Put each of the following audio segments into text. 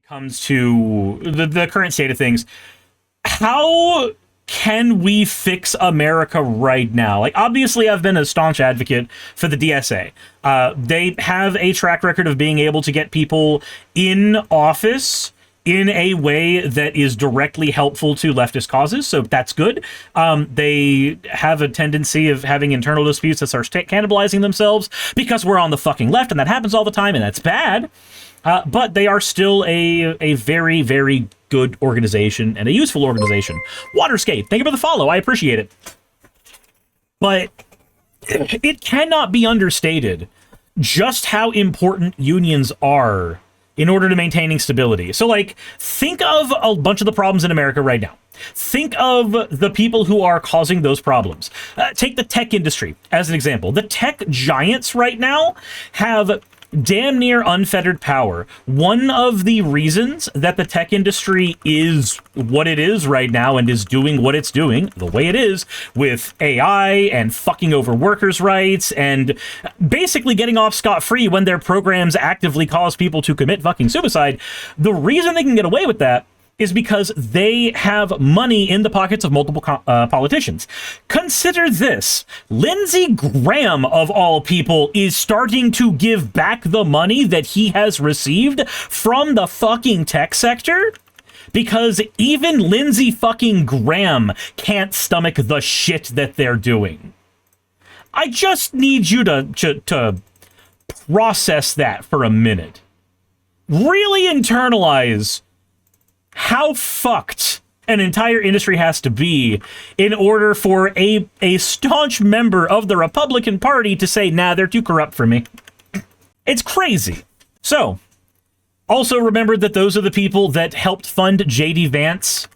comes to the current state of things. How can we fix America right now? Like, obviously, I've been a staunch advocate for the DSA. They have a track record of being able to get people in office in a way that is directly helpful to leftist causes, so that's good. They have a tendency of having internal disputes that start cannibalizing themselves because we're on the fucking left, and that happens all the time, and that's bad. But they are still a very, very good organization and a useful organization. Waterscape, thank you for the follow. I appreciate it. But it cannot be understated just how important unions are in order to maintaining stability. So, like, think of a bunch of the problems in America right now. Think of the people who are causing those problems. Take the tech industry as an example. The tech giants right now have damn near unfettered power. One of the reasons that the tech industry is what it is right now and is doing what it's doing the way it is with AI and fucking over workers' rights and basically getting off scot-free when their programs actively cause people to commit fucking suicide, the reason they can get away with that is because they have money in the pockets of multiple politicians. Consider this. Lindsey Graham, of all people, is starting to give back the money that he has received from the fucking tech sector because even Lindsey fucking Graham can't stomach the shit that they're doing. I just need you to process that for a minute. Really internalize how fucked an entire industry has to be in order for a staunch member of the Republican Party to say, nah, they're too corrupt for me. It's crazy. So, also remember that those are the people that helped fund J.D. Vance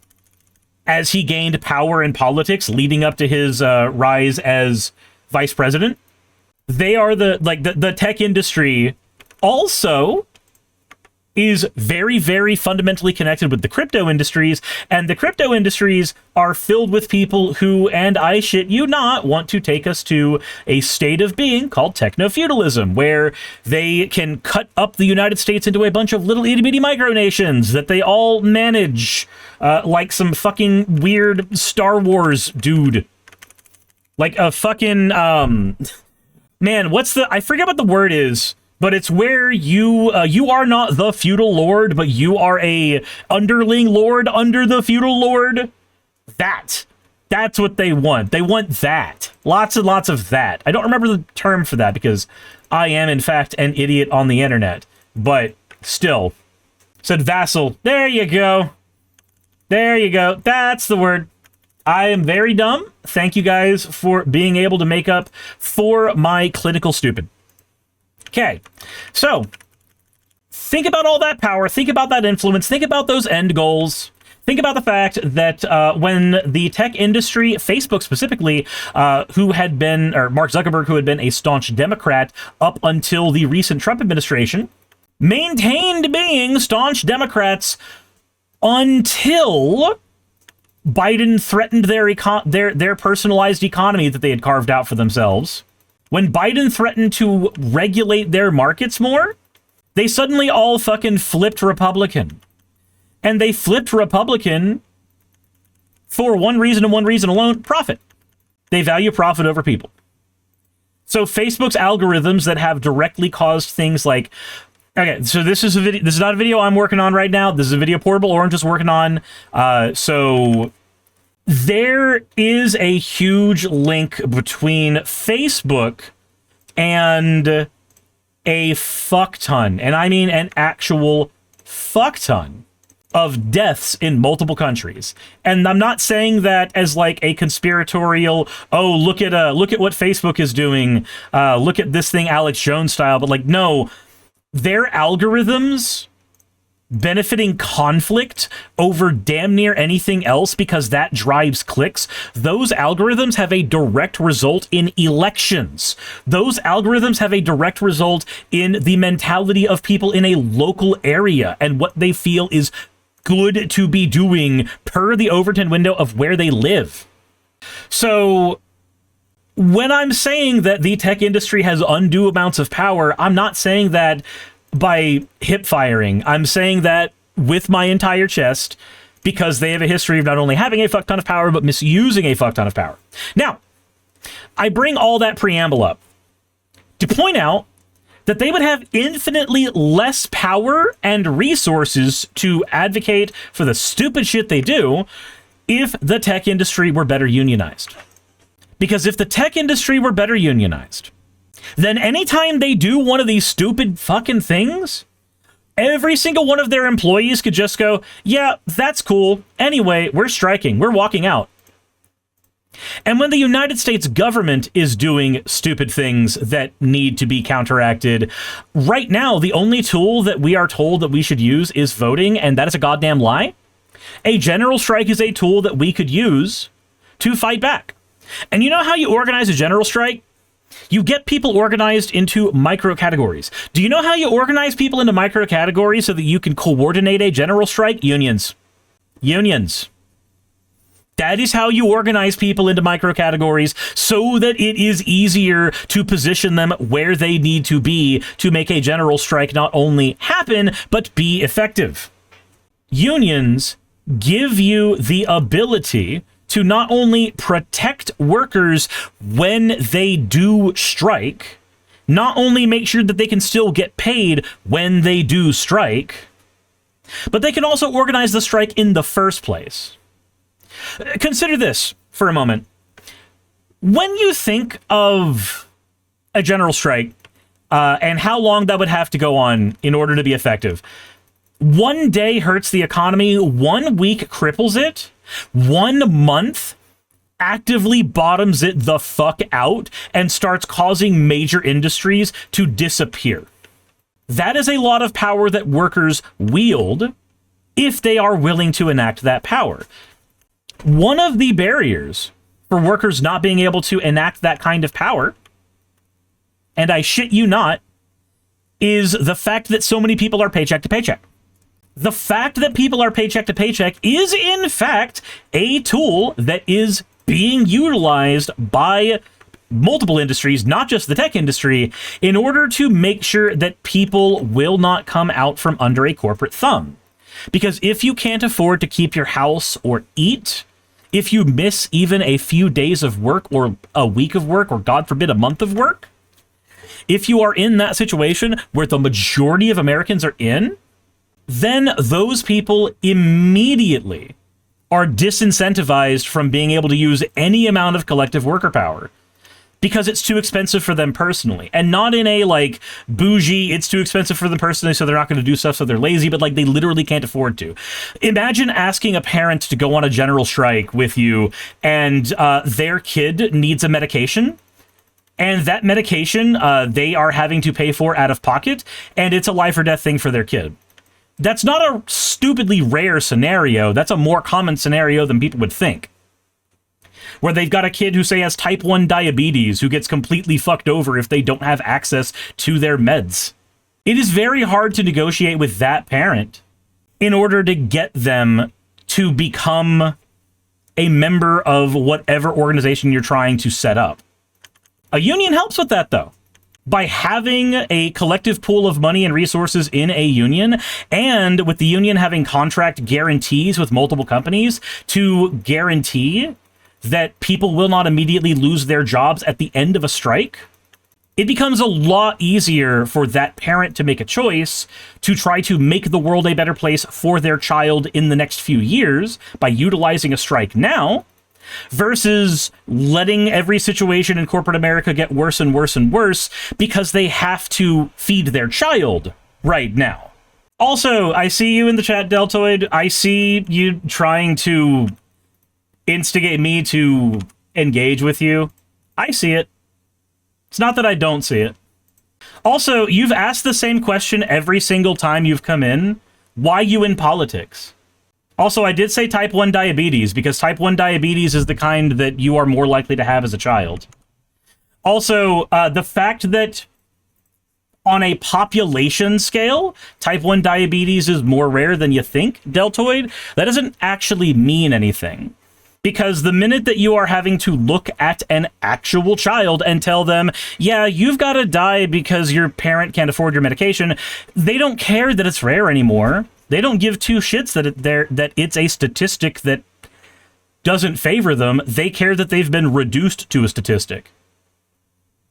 as he gained power in politics leading up to his rise as vice president. They are the tech industry also is very, very fundamentally connected with the crypto industries, and the crypto industries are filled with people who, and I shit you not, want to take us to a state of being called techno-feudalism, where they can cut up the United States into a bunch of little itty-bitty micronations that they all manage, like some fucking weird Star Wars dude. Like a fucking, man, I forget what the word is, but it's where you are not the feudal lord, but you are a underling lord under the feudal lord. That's what they want. They want that. Lots and lots of that. I don't remember the term for that because I am, in fact, an idiot on the internet. But still. Said vassal. There you go. There you go. That's the word. I am very dumb. Thank you guys for being able to make up for my clinical stupid. Okay, so think about all that power, think about that influence, think about those end goals, think about the fact that when the tech industry, Facebook specifically, who had been, or Mark Zuckerberg, who had been a staunch Democrat up until the recent Trump administration, maintained being staunch Democrats until Biden threatened their personalized economy that they had carved out for themselves. When Biden threatened to regulate their markets more, they suddenly all fucking flipped Republican. And they flipped Republican for one reason and one reason alone, profit. They value profit over people. So Facebook's algorithms that have directly caused things like, okay, so this is a video, this is not a video I'm working on right now. This is a video Portable Orange is working on. So there is a huge link between Facebook and a fuck ton, and I mean an actual fuck ton of deaths in multiple countries. And I'm not saying that as like a conspiratorial, oh, look at what Facebook is doing, look at this thing Alex Jones style, but like, no, their algorithms benefiting conflict over damn near anything else because that drives clicks. Those algorithms have a direct result in elections. Those algorithms have a direct result in the mentality of people in a local area and what they feel is good to be doing per the Overton window of where they live. So when I'm saying that the tech industry has undue amounts of power, I'm not saying that by hip firing. I'm saying that with my entire chest, because they have a history of not only having a fuck ton of power, but misusing a fuck ton of power. Now, I bring all that preamble up to point out that they would have infinitely less power and resources to advocate for the stupid shit they do if the tech industry were better unionized. Because if the tech industry were better unionized, then anytime they do one of these stupid fucking things, every single one of their employees could just go, yeah, that's cool. Anyway, we're striking. We're walking out. And when the United States government is doing stupid things that need to be counteracted, right now, the only tool that we are told that we should use is voting, and that is a goddamn lie. A general strike is a tool that we could use to fight back. And you know how you organize a general strike? You get people organized into micro categories. Do you know how you organize people into micro categories so that you can coordinate a general strike? Unions. Unions. That is how you organize people into micro categories so that it is easier to position them where they need to be to make a general strike not only happen, but be effective. Unions give you the ability to not only protect workers when they do strike, not only make sure that they can still get paid when they do strike, but they can also organize the strike in the first place. Consider this for a moment. When you think of a general strike and how long that would have to go on in order to be effective, 1 day hurts the economy, 1 week cripples it, 1 month actively bottoms it the fuck out and starts causing major industries to disappear. That is a lot of power that workers wield if they are willing to enact that power. One of the barriers for workers not being able to enact that kind of power, and I shit you not, is the fact that so many people are paycheck to paycheck. The fact that people are paycheck to paycheck is, in fact, a tool that is being utilized by multiple industries, not just the tech industry, in order to make sure that people will not come out from under a corporate thumb. Because if you can't afford to keep your house or eat, if you miss even a few days of work or a week of work, or God forbid, a month of work, if you are in that situation where the majority of Americans are in, then those people immediately are disincentivized from being able to use any amount of collective worker power because it's too expensive for them personally. And not in a, like, bougie, it's too expensive for them personally, so they're not going to do stuff, so they're lazy, but, like, they literally can't afford to. Imagine asking a parent to go on a general strike with you, and their kid needs a medication, and that medication they are having to pay for out of pocket, and it's a life or death thing for their kid. That's not a stupidly rare scenario. That's a more common scenario than people would think. Where they've got a kid who, say, has type 1 diabetes who gets completely fucked over if they don't have access to their meds. It is very hard to negotiate with that parent in order to get them to become a member of whatever organization you're trying to set up. A union helps with that, though. By having a collective pool of money and resources in a union, and with the union having contract guarantees with multiple companies to guarantee that people will not immediately lose their jobs at the end of a strike, it becomes a lot easier for that parent to make a choice to try to make the world a better place for their child in the next few years by utilizing a strike now, versus letting every situation in corporate America get worse and worse and worse because they have to feed their child right now. Also, I see you in the chat, Deltoid. I see you trying to instigate me to engage with you. I see it. It's not that I don't see it. Also, you've asked the same question every single time you've come in. Why you in politics? Also, I did say type 1 diabetes, because type 1 diabetes is the kind that you are more likely to have as a child. Also, the fact that on a population scale, type 1 diabetes is more rare than you think, Deltoid, that doesn't actually mean anything. Because the minute that you are having to look at an actual child and tell them, yeah, you've got to die because your parent can't afford your medication, they don't care that it's rare anymore. They don't give two shits that it's a statistic that doesn't favor them. They care that they've been reduced to a statistic.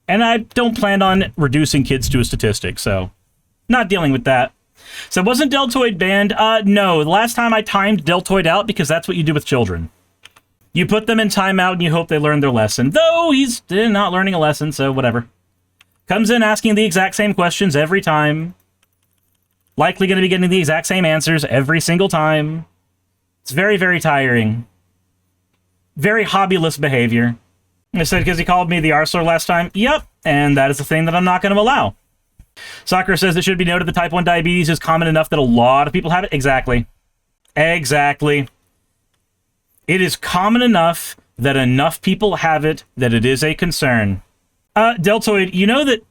And I don't plan on reducing kids to a statistic, so not dealing with that. So wasn't Deltoid banned? No. The last time I timed Deltoid out because that's what you do with children. You put them in timeout and you hope they learn their lesson. Though he's not learning a lesson, so whatever. Comes in asking the exact same questions every time. Likely going to be getting the exact same answers every single time. It's very, very tiring. Very hobbyless behavior. I said because he called me the arsehole last time. Yep, and that is the thing that I'm not going to allow. Sakura says it should be noted that type 1 diabetes is common enough that a lot of people have it. Exactly. Exactly. It is common enough that enough people have it that it is a concern. Deltoid, you know that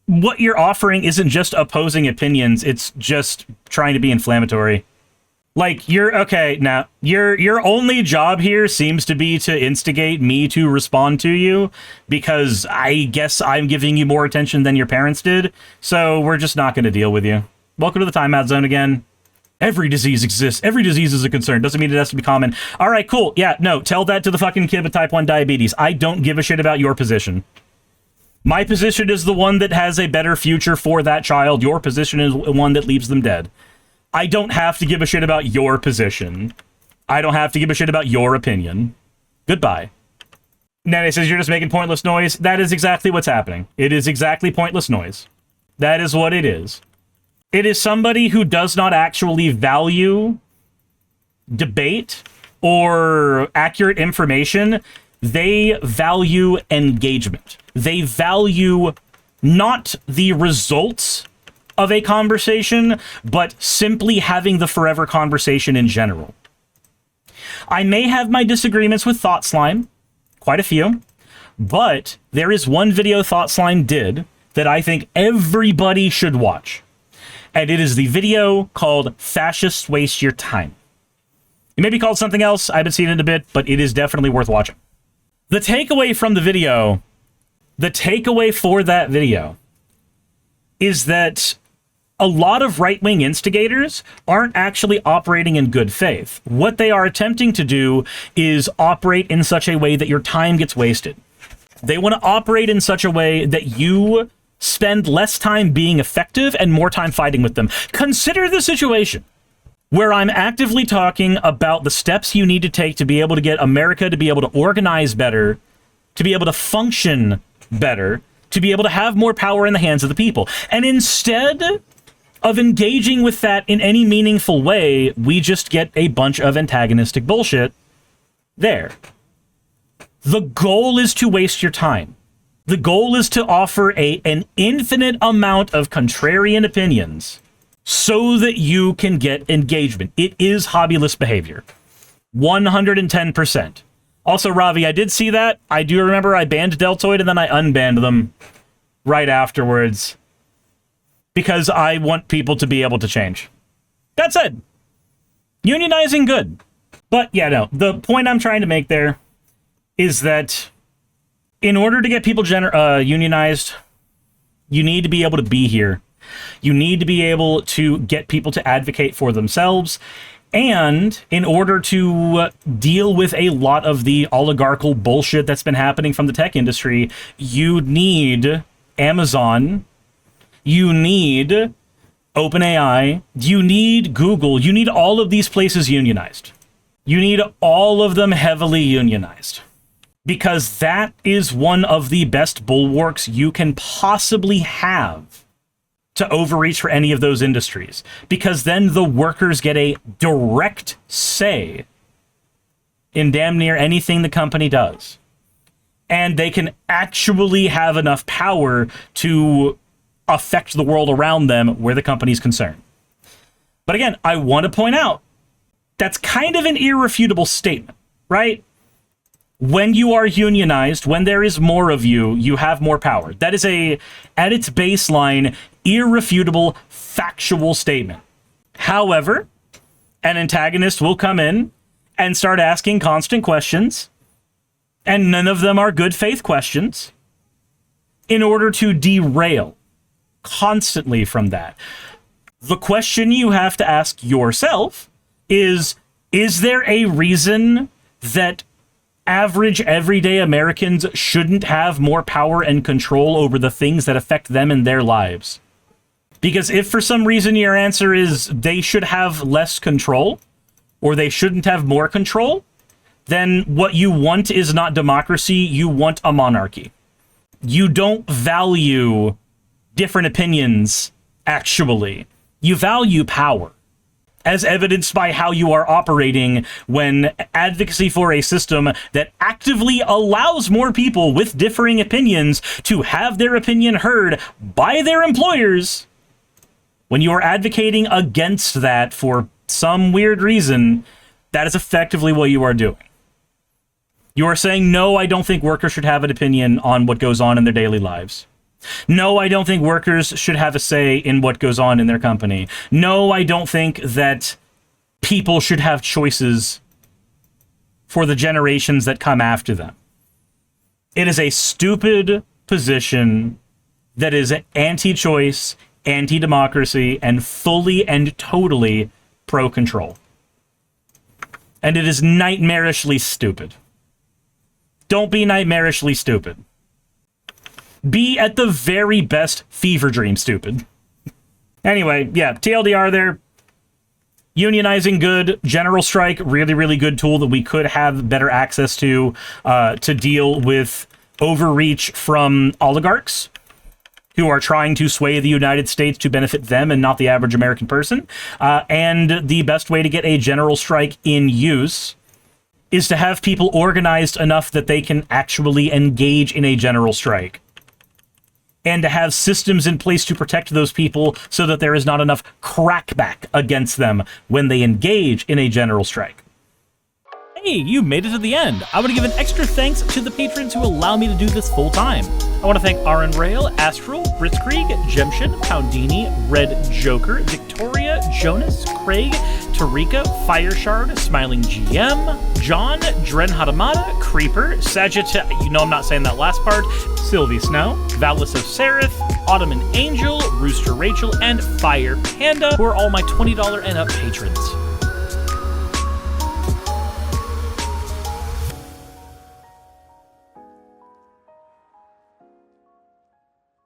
what you're offering isn't just opposing opinions, it's just trying to be inflammatory. Like, your only job here seems to be to instigate me to respond to you, because I guess I'm giving you more attention than your parents did, so we're just not going to deal with you. Welcome to the timeout zone again. Every disease exists. Every disease is a concern. Doesn't mean it has to be common. All right, cool. Yeah, no, tell that to the fucking kid with type 1 diabetes. I don't give a shit about your position. My position is the one that has a better future for that child. Your position is one that leaves them dead. I don't have to give a shit about your position. I don't have to give a shit about your opinion. Goodbye. Nene says you're just making pointless noise. That is exactly what's happening. It is exactly pointless noise. That is what it is. It is somebody who does not actually value debate or accurate information. They value engagement. They value not the results of a conversation, but simply having the forever conversation in general. I may have my disagreements with Thought Slime, quite a few, but there is one video Thought Slime did that I think everybody should watch. And it is the video called Fascists Waste Your Time. It may be called something else, I haven't seen it in a bit, but it is definitely worth watching. The takeaway from the video, the takeaway for that video, is that a lot of right-wing instigators aren't actually operating in good faith. What they are attempting to do is operate in such a way that your time gets wasted. They want to operate in such a way that you spend less time being effective and more time fighting with them. Consider the situation where I'm actively talking about the steps you need to take to be able to get America to be able to organize better, to be able to function better, to be able to have more power in the hands of the people. And instead of engaging with that in any meaningful way, we just get a bunch of antagonistic bullshit there. The goal is to waste your time. The goal is to offer an infinite amount of contrarian opinions so that you can get engagement. It is hobbyless behavior. 110%. Also, Ravi, I did see that. I do remember I banned Deltoid and then I unbanned them right afterwards because I want people to be able to change. That said, unionizing good. But yeah, no, the point I'm trying to make there is that in order to get people unionized, you need to be able to be here. You need to be able to get people to advocate for themselves. And in order to deal with a lot of the oligarchical bullshit that's been happening from the tech industry, you need Amazon, you need OpenAI, you need Google, you need all of these places unionized. You need all of them heavily unionized. Because that is one of the best bulwarks you can possibly have to overreach for any of those industries. Because then the workers get a direct say in damn near anything the company does. And they can actually have enough power to affect the world around them where the company's concerned. But again, I want to point out, that's kind of an irrefutable statement, right? When you are unionized, when there is more of you, you have more power. That is at its baseline, irrefutable, factual statement. However, an antagonist will come in and start asking constant questions, and none of them are good faith questions, in order to derail constantly from that. The question you have to ask yourself is there a reason that average, everyday Americans shouldn't have more power and control over the things that affect them in their lives? Because if for some reason your answer is they should have less control, or they shouldn't have more control, then what you want is not democracy, you want a monarchy. You don't value different opinions, actually. You value power, as evidenced by how you are operating when advocacy for a system that actively allows more people with differing opinions to have their opinion heard by their employers. When you are advocating against that for some weird reason, that is effectively what you are doing. You are saying, no, I don't think workers should have an opinion on what goes on in their daily lives. No, I don't think workers should have a say in what goes on in their company. No, I don't think that people should have choices for the generations that come after them. It is a stupid position that is anti-choice, anti-democracy, and fully and totally pro-control. And it is nightmarishly stupid. Don't be nightmarishly stupid. Be, at the very best, fever dream stupid. Anyway, yeah, TLDR there. Unionizing good. General strike, really, really good tool that we could have better access to deal with overreach from oligarchs who are trying to sway the United States to benefit them and not the average American person. And the best way to get a general strike in use is to have people organized enough that they can actually engage in a general strike. And to have systems in place to protect those people so that there is not enough crackback against them when they engage in a general strike. Hey, you made it to the end. I want to give an extra thanks to the patrons who allow me to do this full time. I want to thank Aaron Rail, Astral, Britzkrieg, Jemshin, Poundini, Red Joker, Victoria, Jonas, Craig, Tarika, Fireshard, Smiling GM, John, Dren Hadamada, Creeper, Sagittarius, you know I'm not saying that last part, Sylvie Snow, Valis of Seraph, Ottoman Angel, Rooster Rachel, and Fire Panda, who are all my $20 and up patrons.